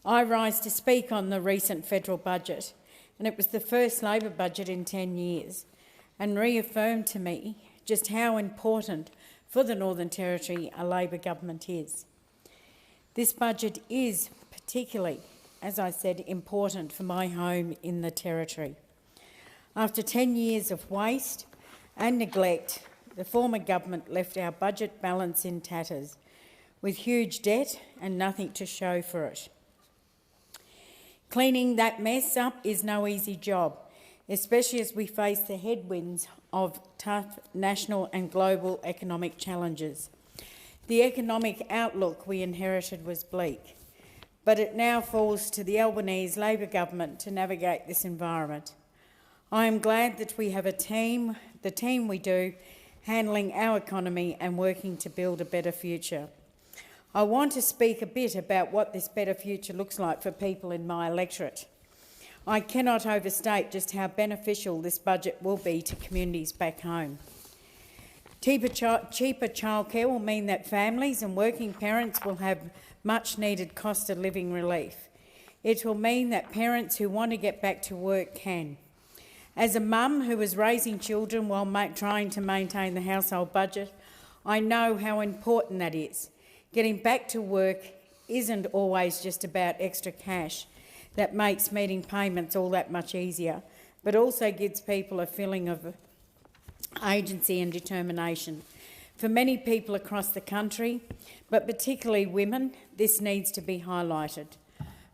I rise to speak on the recent federal budget, and it was the first Labor budget in 10 years, and reaffirmed to me just how important for the Northern Territory a Labor government is. This budget is particularly, as I said, important for my home in the Territory. After 10 years of waste and neglect, the former government left our budget balance in tatters, with huge debt and nothing to show for it. Cleaning that mess up is no easy job, especially as we face the headwinds of tough national and global economic challenges. The economic outlook we inherited was bleak, but it now falls to the Albanese Labor government to navigate this environment. I am glad that we have a team, the team we do, handling our economy and working to build a better future. I want to speak a bit about what this better future looks like for people in my electorate. I cannot overstate just how beneficial this budget will be to communities back home. Cheaper childcare will mean that families and working parents will have much needed cost of living relief. It will mean that parents who want to get back to work can. As a mum who is raising children while trying to maintain the household budget, I know how important that is. Getting back to work isn't always just about extra cash that makes meeting payments all that much easier, but also gives people a feeling of agency and determination. For many people across the country, but particularly women, this needs to be highlighted.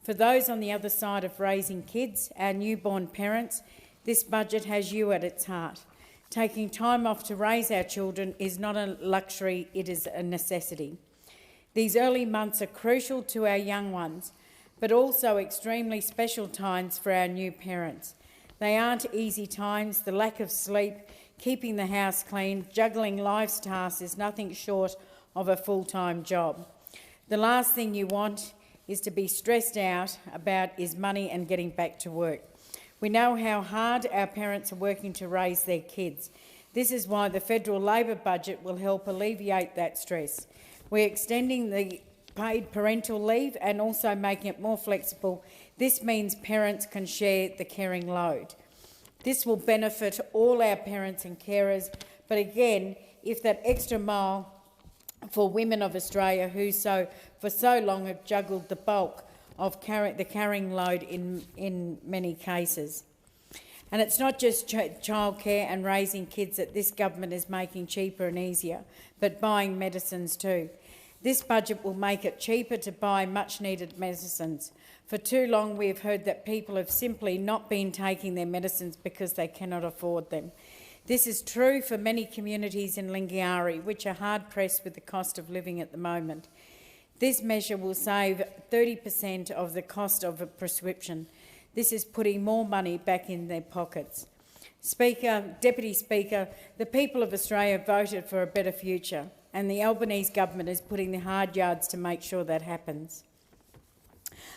For those on the other side of raising kids, our newborn parents, this budget has you at its heart. Taking time off to raise our children is not a luxury, it is a necessity. These early months are crucial to our young ones, but also extremely special times for our new parents. They aren't easy times. The lack of sleep, keeping the house clean, juggling life's tasks is nothing short of a full-time job. The last thing you want is to be stressed out about is money and getting back to work. We know how hard our parents are working to raise their kids. This is why the federal Labor budget will help alleviate that stress. We're extending the paid parental leave and also making it more flexible. This means parents can share the caring load. This will benefit all our parents and carers, but again, if that extra mile for women of Australia who for so long have juggled the bulk of the carrying load in many cases. And it's not just childcare and raising kids that this government is making cheaper and easier, but buying medicines too. This budget will make it cheaper to buy much-needed medicines. For too long we have heard that people have simply not been taking their medicines because they cannot afford them. This is true for many communities in Lingiari, which are hard-pressed with the cost of living at the moment. This measure will save 30% of the cost of a prescription. This is putting more money back in their pockets. Deputy Speaker, the people of Australia voted for a better future, and the Albanese government is putting the hard yards to make sure that happens.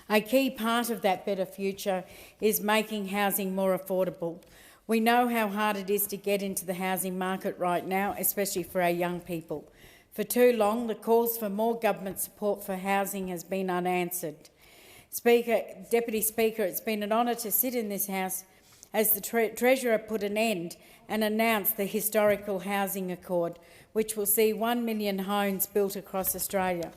A key part of that better future is making housing more affordable. We know how hard it is to get into the housing market right now, especially for our young people. For too long, the calls for more government support for housing has been unanswered. Deputy Speaker, it's been an honour to sit in this House as the Treasurer put an end and announced the historical housing accord, which will see 1 million homes built across Australia.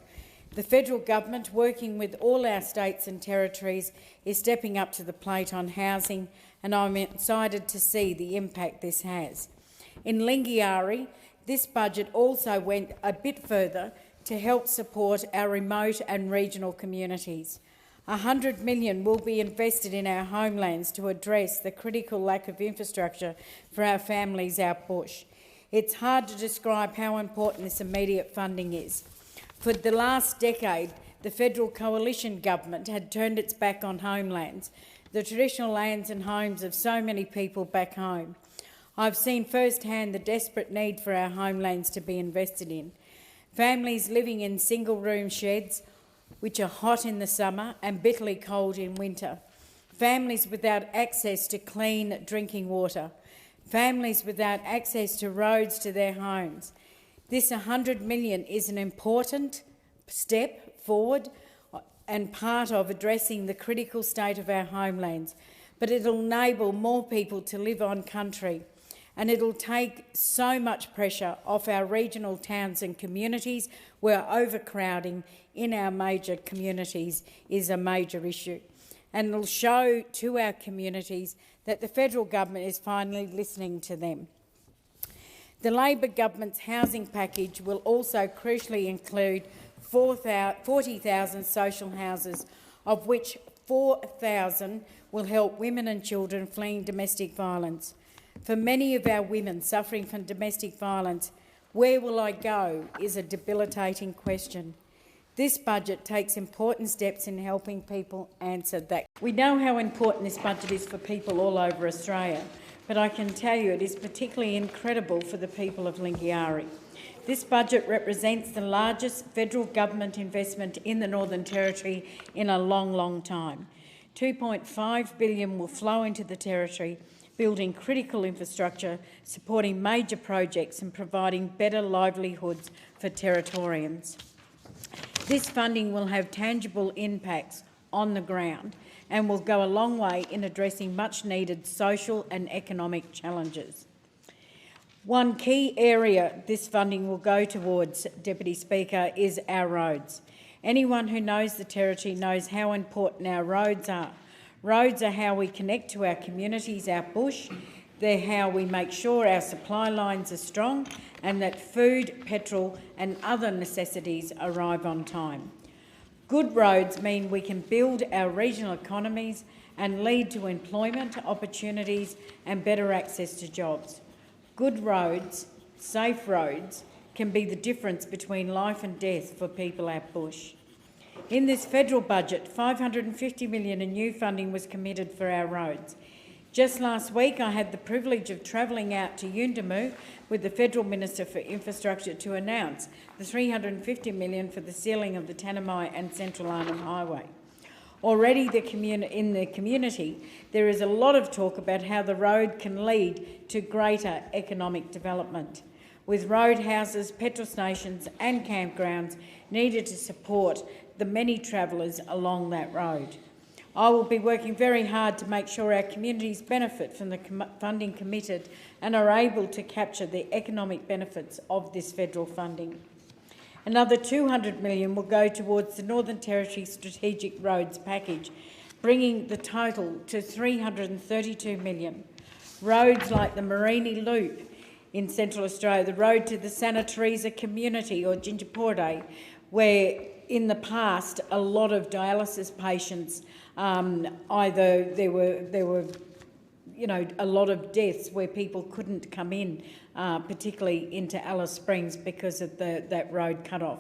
The federal government, working with all our states and territories, is stepping up to the plate on housing, and I'm excited to see the impact this has. In Lingiari, this budget also went a bit further to help support our remote and regional communities. $100 million will be invested in our homelands to address the critical lack of infrastructure for our families out bush. It's hard to describe how important this immediate funding is. For the last decade, the federal coalition government had turned its back on homelands, the traditional lands and homes of so many people back home. I've seen firsthand the desperate need for our homelands to be invested in. Families living in single-room sheds, which are hot in the summer and bitterly cold in winter. Families without access to clean drinking water. Families without access to roads to their homes. This $100 million is an important step forward and part of addressing the critical state of our homelands, but it'll enable more people to live on country, and it'll take so much pressure off our regional towns and communities where overcrowding in our major communities is a major issue. And it'll show to our communities that the federal government is finally listening to them. The Labor government's housing package will also crucially include 40,000 social houses, of which 4,000 will help women and children fleeing domestic violence. For many of our women suffering from domestic violence, where will I go is a debilitating question. This budget takes important steps in helping people answer that. We know how important this budget is for people all over Australia, but I can tell you it is particularly incredible for the people of Lingiari. This budget represents the largest federal government investment in the Northern Territory in a long, long time. $2.5 billion will flow into the Territory, building critical infrastructure, supporting major projects and providing better livelihoods for Territorians. This funding will have tangible impacts on the ground and will go a long way in addressing much-needed social and economic challenges. One key area this funding will go towards, Deputy Speaker, is our roads. Anyone who knows the Territory knows how important our roads are. Roads are how we connect to our communities, our bush. They're how we make sure our supply lines are strong and that food, petrol and other necessities arrive on time. Good roads mean we can build our regional economies and lead to employment opportunities and better access to jobs. Good roads, safe roads, can be the difference between life and death for people at bush. In this federal budget, $550 million in new funding was committed for our roads. Just last week, I had the privilege of travelling out to Yuendumu with the Federal Minister for Infrastructure to announce the $350 million for the sealing of the Tanami and Central Arnhem Highway. Already in the community, there is a lot of talk about how the road can lead to greater economic development, with roadhouses, petrol stations and campgrounds needed to support the many travellers along that road. I will be working very hard to make sure our communities benefit from the funding committed and are able to capture the economic benefits of this federal funding. Another $200 million will go towards the Northern Territory Strategic Roads Package, bringing the total to $332 million. Roads like the Mereenie Loop in Central Australia, the road to the Santa Teresa community or Gingerporde, where in the past a lot of dialysis patients, either there were a lot of deaths where people couldn't come in, particularly into Alice Springs because of that road cut off.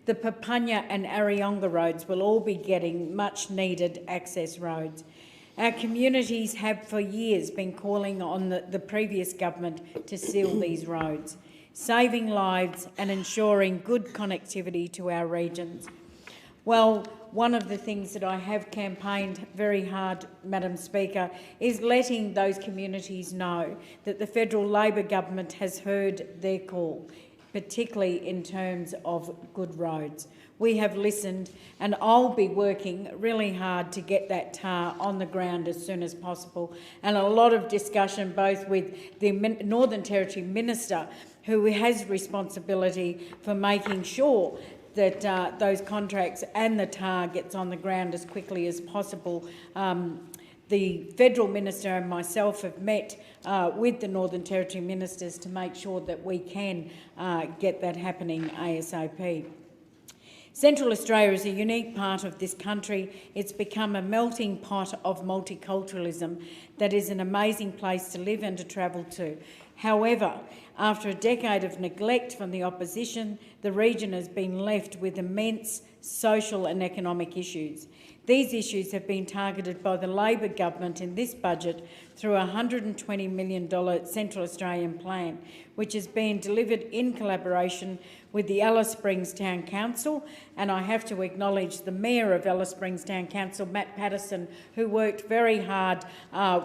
The Papunya and Arionga roads will all be getting much needed access roads. Our communities have for years been calling on the previous government to seal these roads, saving lives and ensuring good connectivity to our regions. Well, one of the things that I have campaigned very hard, Madam Speaker, is letting those communities know that the federal Labor government has heard their call, particularly in terms of good roads. We have listened, and I'll be working really hard to get that tar on the ground as soon as possible, and a lot of discussion both with the Northern Territory Minister, who has responsibility for making sure that those contracts and the tar gets on the ground as quickly as possible. The Federal Minister and myself have met with the Northern Territory Ministers to make sure that we can get that happening ASAP. Central Australia is a unique part of this country. It's become a melting pot of multiculturalism that is an amazing place to live and to travel to. However, after a decade of neglect from the opposition, the region has been left with immense social and economic issues. These issues have been targeted by the Labor government in this budget through a $120 million Central Australian plan, which has been delivered in collaboration with the Alice Springs Town Council, and I have to acknowledge the Mayor of Alice Springs Town Council, Matt Patterson, who worked very hard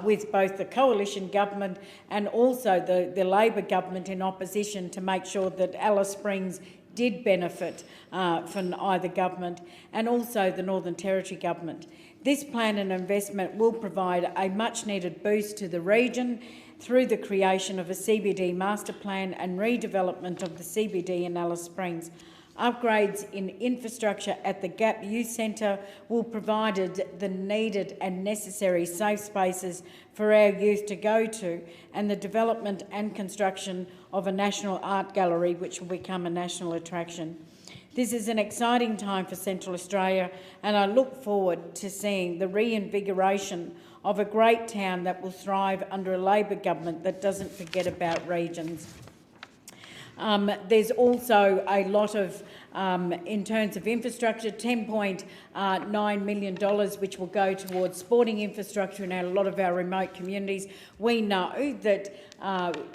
with both the coalition government and also the Labor government in opposition to make sure that Alice Springs did benefit from either government, and also the Northern Territory government. This plan and investment will provide a much-needed boost to the region through the creation of a CBD master plan and redevelopment of the CBD in Alice Springs. Upgrades in infrastructure at the Gap Youth Centre will provide the needed and necessary safe spaces for our youth to go to, and the development and construction of a national art gallery which will become a national attraction. This is an exciting time for Central Australia, and I look forward to seeing the reinvigoration of a great town that will thrive under a Labor government that doesn't forget about regions. There's also a lot of, in terms of infrastructure, $10.9 million which will go towards sporting infrastructure in a lot of our remote communities. We know that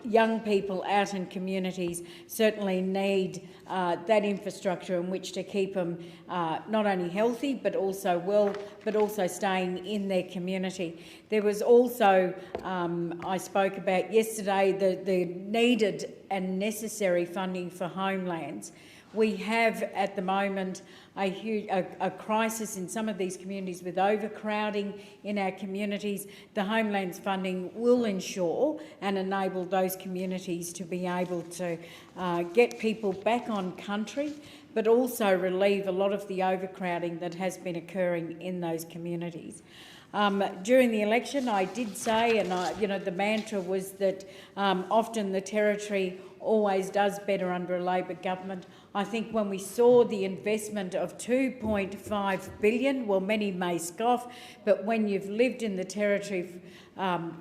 young people out in communities certainly need that infrastructure in which to keep them not only healthy but also well, but also staying in their community. There was also, I spoke about yesterday, the needed and necessary funding for homelands. We have at the moment a crisis in some of these communities with overcrowding in our communities. The homelands funding will ensure and enable those communities to be able to get people back on country, but also relieve a lot of the overcrowding that has been occurring in those communities. During the election, I did say, and the mantra was that often the Territory always does better under a Labor government. I think when we saw the investment of $2.5 billion, well, many may scoff, but when you've lived in the Territory, I'm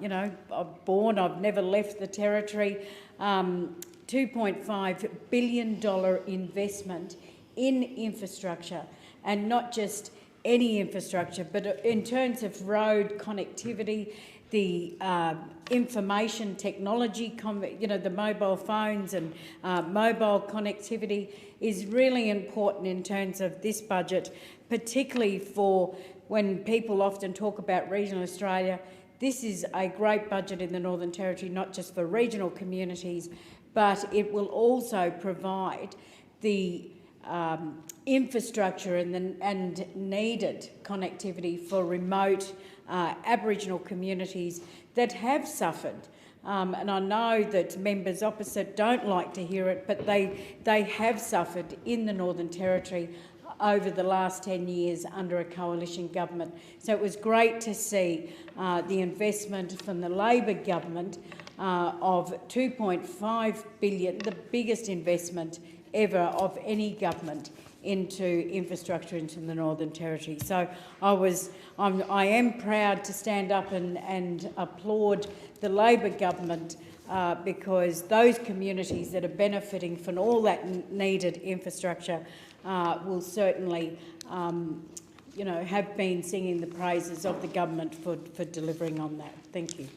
born, I've never left the Territory, $2.5 billion investment in infrastructure, and not just any infrastructure, but in terms of road connectivity, the information technology, the mobile phones and mobile connectivity is really important in terms of this budget, particularly for when people often talk about regional Australia. This is a great budget in the Northern Territory, not just for regional communities, but it will also provide the infrastructure and needed connectivity for remote Aboriginal communities that have suffered. And I know that members opposite don't like to hear it, but they have suffered in the Northern Territory over the last 10 years under a coalition government. So it was great to see the investment from the Labor government of $2.5 billion, the biggest investment ever of any government into infrastructure into the Northern Territory. So I am proud to stand up and applaud the Labor government because those communities that are benefiting from all that needed infrastructure will certainly have been singing the praises of the government for delivering on that. Thank you.